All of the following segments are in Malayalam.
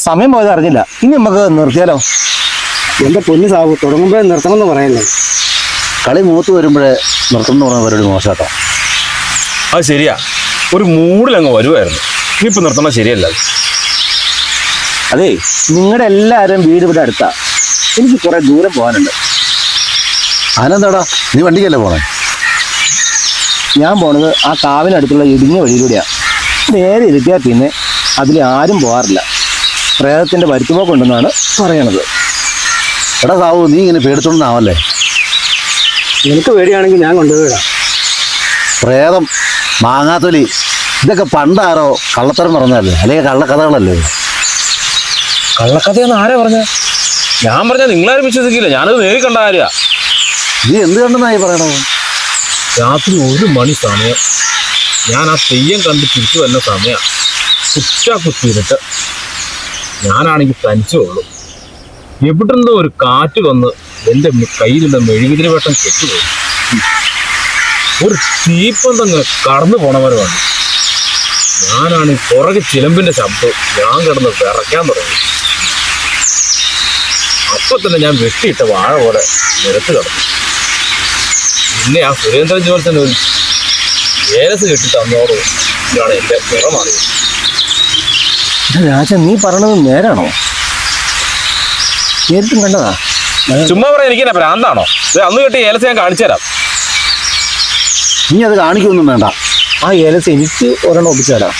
സമയം പോയത് അറിഞ്ഞില്ല. ഇനി നമുക്ക് നിർത്തിയാലോ? എന്റെ പൊന്നു സാബു, തുടങ്ങുമ്പോഴേ നിർത്തണമെന്ന് പറയല്ലേ. കളി മൂത്ത് വരുമ്പോഴേ നിർത്തണം എന്ന് പറഞ്ഞ പരിപാടി മോശാട്ടോ. അത് ശരിയാ, ഒരു മൂഡിലങ്ങ് വരുമായിരുന്നു. ഇനിയിപ്പോൾ നിർത്തണം ശരിയല്ല. അതേ, നിങ്ങളുടെ എല്ലാവരും വീട് ഇവിടെ അടുത്താ. എനിക്ക് കുറെ ദൂരം പോകാനുണ്ട്. അതിനെന്താടാ, നീ വണ്ടിക്കല്ലേ പോണേ? ഞാൻ പോണത് ആ കാവിനടുത്തുള്ള ഇടുങ്ങിയ വഴിയിലൂടെയാണ്. നേരെ ഇരുത്തിയാൽ പിന്നെ അതിൽ ആരും പോകാറില്ല. പ്രേതത്തിന്റെ വരുത്തുപോക്കുണ്ടെന്നാണ് പറയണത്. എടാ സാവു, നീ ഇങ്ങനെ പേടിച്ചോണ്ടാവല്ലേ. എനിക്ക് പേടിയാണെങ്കിൽ ഞാൻ കൊണ്ടുപോയിടാം. പ്രേതം, മാങ്ങാത്തൊലി, ഇതൊക്കെ പണ്ടാരോ കള്ളത്തരം പറഞ്ഞല്ലേ, അല്ലെങ്കിൽ കള്ളക്കഥകളല്ലേ? കള്ളക്കഥയെന്ന് ആരാ പറഞ്ഞ? ഞാൻ പറഞ്ഞാൽ നിങ്ങളാരും വിശ്വസിക്കില്ല. ഞാനത് നേരി കണ്ട കാര്യ. നീ എന്ത് കണ്ടെന്നായി പറയണത്? രാത്രി 1 മണി സമയം ഞാൻ ആ തെയ്യം കണ്ട് തിരിച്ചു വരുന്ന സമയം കുറ്റിയിട്ട് ഞാനാണെങ്കിൽ തനിച്ചേ ഉള്ളൂ. എവിടുന്നോ ഒരു കാറ്റ് വന്ന് എൻ്റെ കയ്യിലുള്ള മെഴുകുതിരി വട്ടം കെട്ടുപോയി. ഒരു തീപ്പന്തങ്ങൾ കടന്നു പോണവരുമാണ്. ഞാനാണെങ്കിൽ പുറകെ ചിലമ്പിന്റെ ശബ്ദം. ഞാൻ കിടന്ന് വിറയ്ക്കാൻ തുടങ്ങി. അപ്പൊ തന്നെ ഞാൻ വെട്ടിയിട്ട വാഴ പോലെ നിരത്ത് കിടന്നു. പിന്നെ ആ സുരേന്ദ്രൻ ജോത്സൻ ഒരു ഏലസ് കെട്ടി തന്നോട് ഇതാണ് എൻ്റെ പുറമാറിയത്. രാജ, നീ പറഞ്ഞത് നേരാണോ? നേരിട്ടും കണ്ടതാ? ചുമ്മാ പറയാൻ എനിക്ക് എന്നാ ഭ്രാന്താണോ? അന്ന് കെട്ടി ഏലസ് ഞാൻ കാണിച്ചു തരാം. നീ അത് കാണിക്കൊന്നും വേണ്ട. ആ ഏലസ് എനിക്ക് ഒരെണ്ണം ഒപ്പിച്ചു തരാം.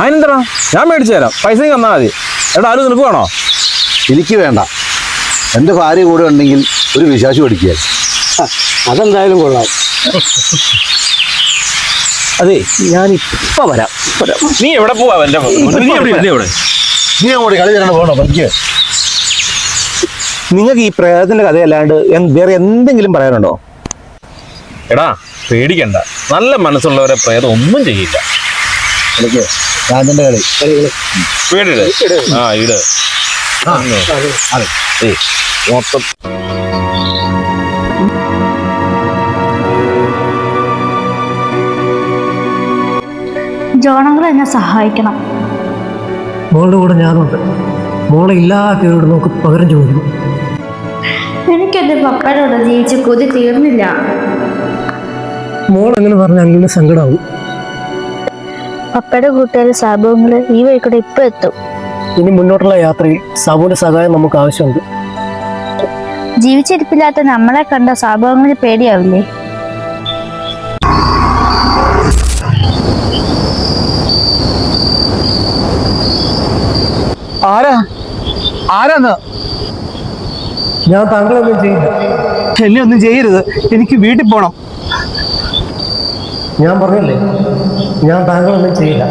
അതിനെന്താ, ഞാൻ മേടിച്ചു തരാം. പൈസ തന്നാൽ മതി. എടാ, ആരും നിനക്ക് വേണോ? എനിക്ക് വേണ്ട. എൻ്റെ ഭാര്യ കൂടെ ഉണ്ടെങ്കിൽ ഒരു വിശ്വാസം പഠിക്കുക. അതെന്തായാലും കൊള്ളാം. അതെ, ഞാൻ ഇപ്പൊ വരാം. നീ എവിടെ പോവാ? എൻ്റെ നീ അങ്ങോട്ട് കളി തരണം, പോകണോ? പഠിക്കുക. നിങ്ങൾക്ക് ഈ പ്രേതത്തിന്റെ കഥയല്ലാണ്ട് വേറെ എന്തെങ്കിലും പറയാനുണ്ടോ? എടാ, പേടിക്കണ്ട. നല്ല മനസ്സുള്ളവരെ പ്രേതം ഒന്നും ചെയ്യില്ല. രാജന്റെ കളി പേടിയിട്. ആ, ഇട്. മൊത്തം ജോണങ്ങൾ എന്നെ സഹായിക്കണം. മോളുടെ കൂടെ ഞാനുണ്ട്. മോളെ ഇല്ലാത്തവരോട് നോക്ക് പകരം ചോദിക്കും. എനിക്കെന്റെ പപ്പയോട് ജീവിച്ച് കൊതി തീർന്നില്ല. മോൾ അങ്ങനെ പറഞ്ഞ അങ്ങനെ സങ്കടമാവും. പപ്പയുടെ കൂട്ടുകാർ സാബുങ്ങള് ഈ വഴി കൂടെ ഇപ്പൊ എത്തും. ഇനി മുന്നോട്ടുള്ള യാത്രയിൽ സാബുവിന്റെ സഹായം നമുക്ക് ആവശ്യമുണ്ട്. ജീവിച്ചിരിപ്പില്ലാത്ത നമ്മളെ കണ്ട സാബുങ്ങളിൽ പേടിയാവില്ലേ? ആരാന്ന്? ഞാൻ താങ്കളൊന്നും ചെയ്യില്ല. എന്നെ ഒന്നും ചെയ്യരുത്. എനിക്ക് വീട്ടിൽ പോണം. ഞാൻ പറഞ്ഞല്ലേ, ഞാൻ താങ്കളൊന്നും ചെയ്യില്ല.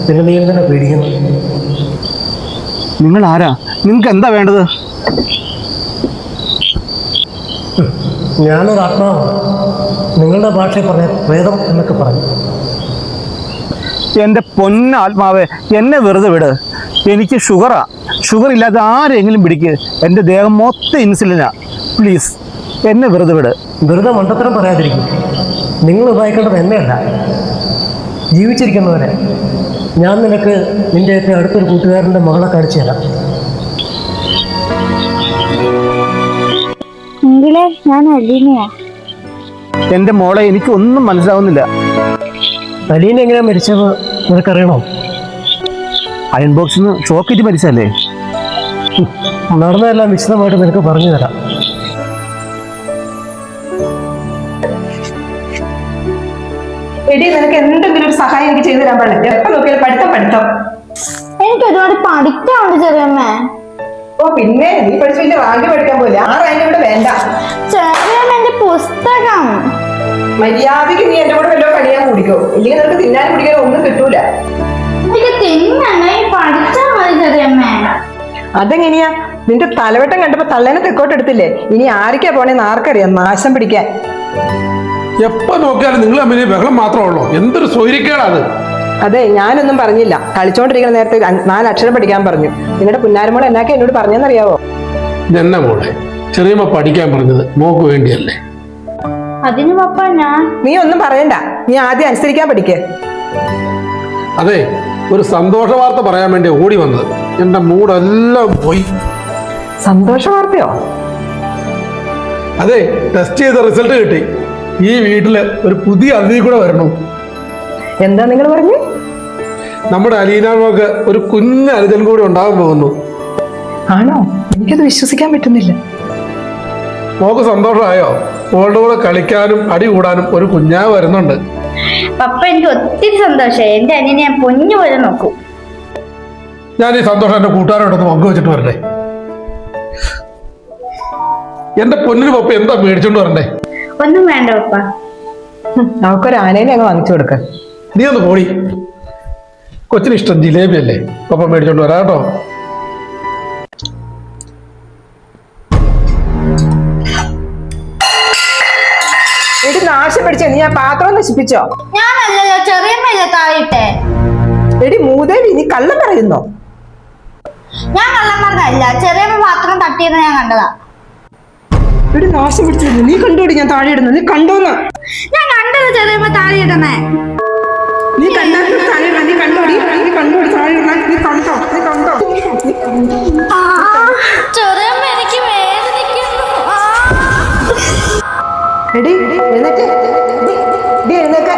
പിന്നെ നീ എന്തിനാ പേടിക്കുന്നു? നിങ്ങൾ ആരാ? നിങ്ങൾക്ക് എന്താ വേണ്ടത്? ഞാനൊരു ആത്മാവാണ്. നിങ്ങളുടെ ഭാഷയിൽ പറഞ്ഞ പ്രേതം എന്നൊക്കെ പറഞ്ഞു. എൻ്റെ പൊന്നാത്മാവേ, എന്നെ വെറുതെ വിട്. എനിക്ക് ഷുഗറാ. ഷുഗർ ഇല്ലാതെ ആരെങ്കിലും പിടിക്ക്. എൻ്റെ ദേഹം മൊത്തം ഇൻസുലിനാ. പ്ലീസ്, എന്നെ വെറുതെ വിട്. വെറുതെ മണ്ടത്തരം പറയാതിരിക്കും. നിങ്ങൾ ഉപയോഗിക്കേണ്ടത് എന്നെയല്ല, ജീവിച്ചിരിക്കുന്നവരെ. ഞാൻ നിനക്ക് നിൻ്റെയൊക്കെ അടുത്തൊരു കൂട്ടുകാരൻ്റെ മകളെ കാണിച്ചു തരാം. എങ്കിലേ ഞാൻ അലീനയാ. എൻ്റെ മോളെ എനിക്ക് ഒന്നും മനസ്സിലാവുന്നില്ല. അലീന എങ്ങനെയാ മരിച്ചത് നിനക്കറിയണോ? അയൺ ബോക്സിൽ നിന്ന് ഷോക്കേറ്റ് മരിച്ചല്ലേ? നടന്നതെല്ലാം വിശദമായിട്ട് നിനക്ക് പറഞ്ഞു തരാം. എടി, നിനക്ക് എന്തെങ്കിലും ഒരു സഹായം എനിക്ക് ചെയ്തു തരാൻ പാടില്ല. എപ്പോ നോക്കിയാലും പഠിത്തം. എനിക്ക് ഒരുപാട് പഠിക്കാനുണ്ട് ചെറിയമ്മേ. ഓ പിന്നെ, നീ പഠിച്ചു വലിയ റാങ്ക് പഠിക്കാൻ പോലെ. ആ റാങ്ക് ഇവിടെ വേണ്ട. ചെറിയമ്മ എന്റെ പുസ്തകം. മര്യാദക്ക് നീ എന്റെ കൂടെ വല്ലോ കളിയാൻ കുടിക്കോ, ഇല്ലെങ്കിൽ നിനക്ക് തിന്നാൻ കുടിക്കാൻ ഒന്നും കിട്ടൂല. എനിക്ക് തിന്നണേ, പഠിച്ചാൽ മതി ചെറിയമ്മേ. അതെങ്ങനെയാ? നിന്റെ തലവട്ടം കണ്ടപ്പോ തള്ളേനെ തെക്കോട്ട് എടുത്തില്ലേ? ഇനി ആരൊക്കെയാ പോണേന്ന് ആർക്കറിയാം? നാശം പിടിക്കാൻ. എപ്പോ നോക്കിയാലും നിങ്ങൾ തമ്മിൽ ബഹളം മാത്രമേ ഉള്ളൂ. എന്തൊരു സൗകര്യക്കേടാണ്. അതെ, ഞാനൊന്നും പറഞ്ഞില്ല. കളിച്ചോണ്ടിരിക്കുന്ന നേരത്തെ 4 അക്ഷരം പഠിക്കാൻ പറഞ്ഞു. നിങ്ങളുടെ പുന്നാരമോൾ എന്നാക്കെ എന്നോട് പറഞ്ഞെന്നറിയാവോ? എന്നെ മോളെ, ചെറിയമ്മ പഠിക്കാൻ പറഞ്ഞത് മോക്ക് വേണ്ടിയല്ലേ? അതിന് പപ്പ ഞാൻ. നീ ഒന്നും പറയണ്ട. നീ ആദ്യം അനുസരിക്കാൻ പഠിക്കേ. അതെ, ഒരു സന്തോഷ വാർത്ത പറയാൻ വേണ്ടി ഓടി വന്നത്. എന്റെ മൂടെല്ലാം പോയി. സന്തോഷ വാർത്തയോ? അതെ, ടെസ്റ്റ് ചെയ്ത റിസൾട്ട് കിട്ടി. ഈ വീട്ടില് ഒരു പുതിയ അതിഥി കൂടെ വരണം. എന്താ നിങ്ങൾ പറഞ്ഞു? നമ്മുടെ അലീനാമോക്ക് ഒരു കുഞ്ഞ് അനുജൻ കൂടി ഉണ്ടാകാൻ പോകുന്നു. ആണോ? എനിക്കത് വിശ്വസിക്കാൻ പറ്റുന്നില്ല. മോക്ക് സന്തോഷമായോ? മോളുടെ കൂടെ കളിക്കാനും അടി കൂടാനും ഒരു കുഞ്ഞാവ് വരുന്നുണ്ട്. പപ്പ, എനിക്ക് ഒത്തിരി സന്തോഷമായി. എന്റെ അനിയനെ ഞാൻ പൊന്നു പോലെ നോക്കൂ. ഞാൻ ഈ സന്തോഷം എന്റെ കൂട്ടുകാരോടൊന്ന് പങ്കുവെച്ചിട്ട് വരണ്ടേ? എന്റെ പൊന്നിന് പപ്പ എന്താ മേടിച്ചോണ്ട് വരണ്ടേ? ഒന്നും വേണ്ട പപ്പ. നമുക്കൊരു ആനേനെ അങ്ങ് വാങ്ങിച്ചു കൊടുക്ക. നീ ഒന്ന് പോടി. കൊച്ചിന് ഇഷ്ടം ജിലേബി അല്ലേ? പപ്പ മേടിച്ചോണ്ട് വരാം കേട്ടോ. എടി നാശം പിടിച്ചോ, നീ ആ പാത്രം നശിപ്പിച്ചോ? ഞാനല്ലല്ലോ, ചെറിയമ്മയല്ലേ താഴെയിട്ടെ. എടി മൂദേവി, നീ കള്ളം പറയുന്നോ? ഞാൻ കള്ളം പറഞ്ഞല്ല, ചെറിയമ്മ പാത്രം തട്ടിയെന്ന് ഞാൻ കണ്ടതാ. എടി നാശം പിടിച്ചു, നീ കണ്ടോടി ഞാൻ താഴെ ഇടുന്നു. നീ കണ്ടോന്ന്? ഞാൻ കണ്ടത് ചെറിയമ്മ താഴെ ഇടുന്നേ. നീ കണ്ടോ താഴെ ഇടണം? നീ കണ്ടോടി, നീ കണ്ടോടി താഴെ ഇടണം. നീ കണ്ടോ? നീ കണ്ടോ? ചെറിയമ്മ എനിക്ക് വേദനിക്കുന്നു. എടി എഴുന്നേറ്റ്, എടി എഴുന്നേക്ക്.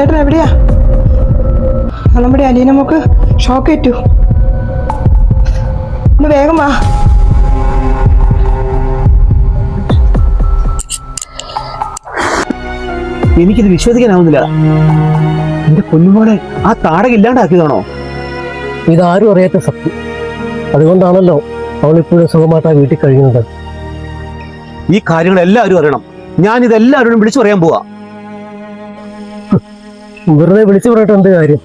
ഏട്ടൻ എവിടെയാ? നമ്മുടെ അലീന മോക്ക് ഷോക്ക് ഏറ്റു. ഒന്ന് വേഗം വാ. എനിക്കിത് വിശ്വസിക്കാനാവുന്നില്ല. എന്റെ പൊന്നുമോളെ ആ താടക ഇല്ലാണ്ടാക്കിയതാണോ? ഇതാരും അറിയാത്ത സത്യം. അതുകൊണ്ടാണല്ലോ അവളിപ്പോഴും സുഖമായിട്ട് ആ വീട്ടിൽ കഴിയുന്നത്. ഈ കാര്യങ്ങൾ എല്ലാവരും അറിയണം. ഞാൻ ഇതെല്ലാവരോടും വിളിച്ചു പറയാൻ പോവാ. വെറുതെ വിളിച്ചു പറയട്ടെ എന്ത് കാര്യം?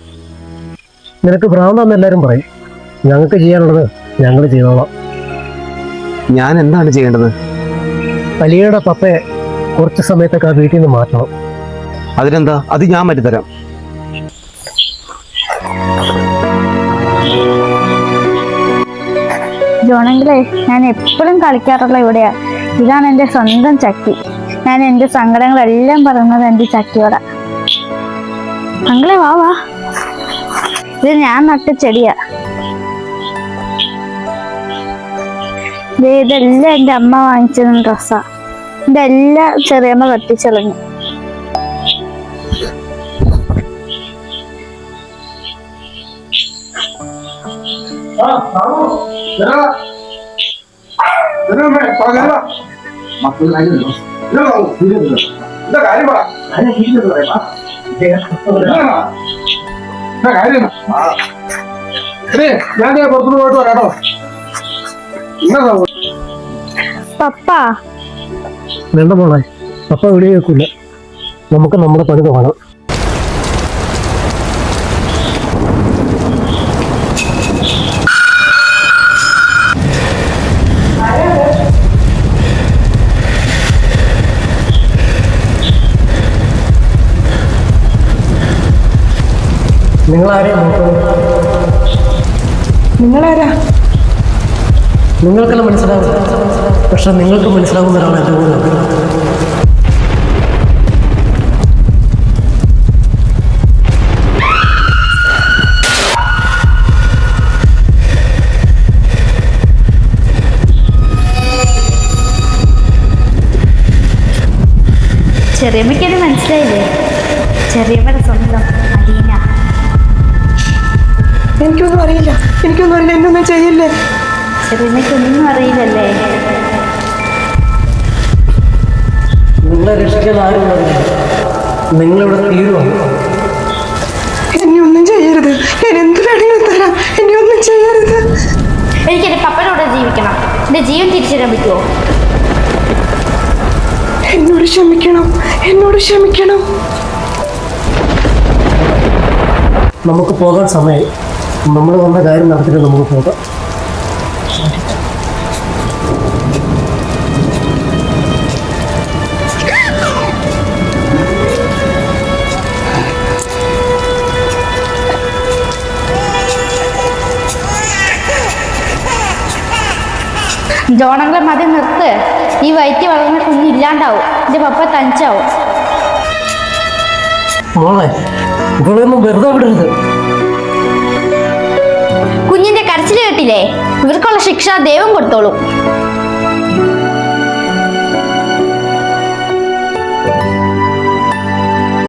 നിനക്ക് ഭ്രാന്താന്ന് എല്ലാവരും പറയും. ഞങ്ങൾക്ക് ചെയ്യാനുള്ളത് ഞങ്ങൾ ചെയ്തോളാം. ഞാൻ എന്താണ് ചെയ്യേണ്ടത്? അലിയുടെ പപ്പയെ കുറച്ച് സമയത്തൊക്കെ ആ വീട്ടിൽ നിന്ന് മാറ്റണം. അതിനെന്താ? അത് ഞാൻ മാറ്റിത്തരാം. ജോണെങ്കിലേ, ഞാൻ എപ്പോഴും കളിക്കാറുള്ള ഇവിടെയാ. ഇതാണ് എൻ്റെ സ്വന്തം ചക്കി. ഞാൻ എൻ്റെ സങ്കടങ്ങളെല്ലാം പറയുന്നത് എൻ്റെ ചക്കിയോടാ. അങ്ങളെ വാ വാ. ഇത് ഞാൻ നട്ട ചെടിയാ. ഇതെല്ലാം എൻ്റെ അമ്മ വാങ്ങിച്ചതും ഡ്രസ്സാ. ഇതെല്ലാം ചെറിയമ്മ കത്തിച്ചെളഞ്ഞു. ഞാൻ പുറത്തു പോയിട്ട് വരാട്ടോ. പപ്പ, വേണ്ട മോളെ, പപ്പ വിളി കേൾക്കില്ല. നമുക്ക് നമ്മുടെ പണി തുടങ്ങാം. നിങ്ങളാരെയും നോക്കുന്നത്? നിങ്ങളാരാ? നിങ്ങൾക്കെല്ലാം മനസ്സിലാവും. പക്ഷെ നിങ്ങൾക്ക് മനസ്സിലാവുന്ന ഒരാളെ എൻ്റെ കൂടെ ഉണ്ട്. ചെറിയമ്മയ്ക്കത് മനസ്സിലായില്ലേ? ചെറിയമ്മയുടെ സ്വന്തം അലീന. എനിക്കൊന്നും അറിയില്ല, എനിക്കൊന്നും അറിയില്ല. എന്നൊന്നും ചെയ്യില്ലേ? ചെറിയമ്മയ്ക്കൊന്നും അറിയില്ലല്ലേ? നിങ്ങളെ രക്ഷിക്കാൻ ആരുമില്ല. നിങ്ങളിവിടെ തീരുവാണ്. എന്നെ ഒന്നും ചെയ്യരുത്. ഞാൻ എന്ത് വേണമെങ്കിലും തരാം. എന്നെ ഒന്നും ചെയ്യരുത്. എനിക്ക് എൻ്റെ പപ്പനോട് ജീവിക്കണം. എൻ്റെ ജീവൻ തിരിച്ചു തരാൻ പറ്റുമോ? എന്നോട് ക്ഷമിക്കണം, എന്നോട് ക്ഷമിക്കണം. നമുക്ക് പോകാൻ സമയമായി. നമ്മൾ വന്ന കാര്യം നടത്തിയിട്ട് നമുക്ക് പോകാം. ജോണങ്ങളെ മതി നിർത്ത്. ഈ വയറ്റി വളർന്ന കുഞ്ഞില്ലാണ്ടാവും. എൻ്റെ പപ്പ തനിച്ചാവും. മോളെ ഇവളൊന്നും വെറുതെ വിടരുത്. കുഞ്ഞിന്റെ കരച്ചിൽ കേട്ടില്ലേ? ഇവർക്കുള്ള ശിക്ഷ ദൈവം കൊടുത്തോളും.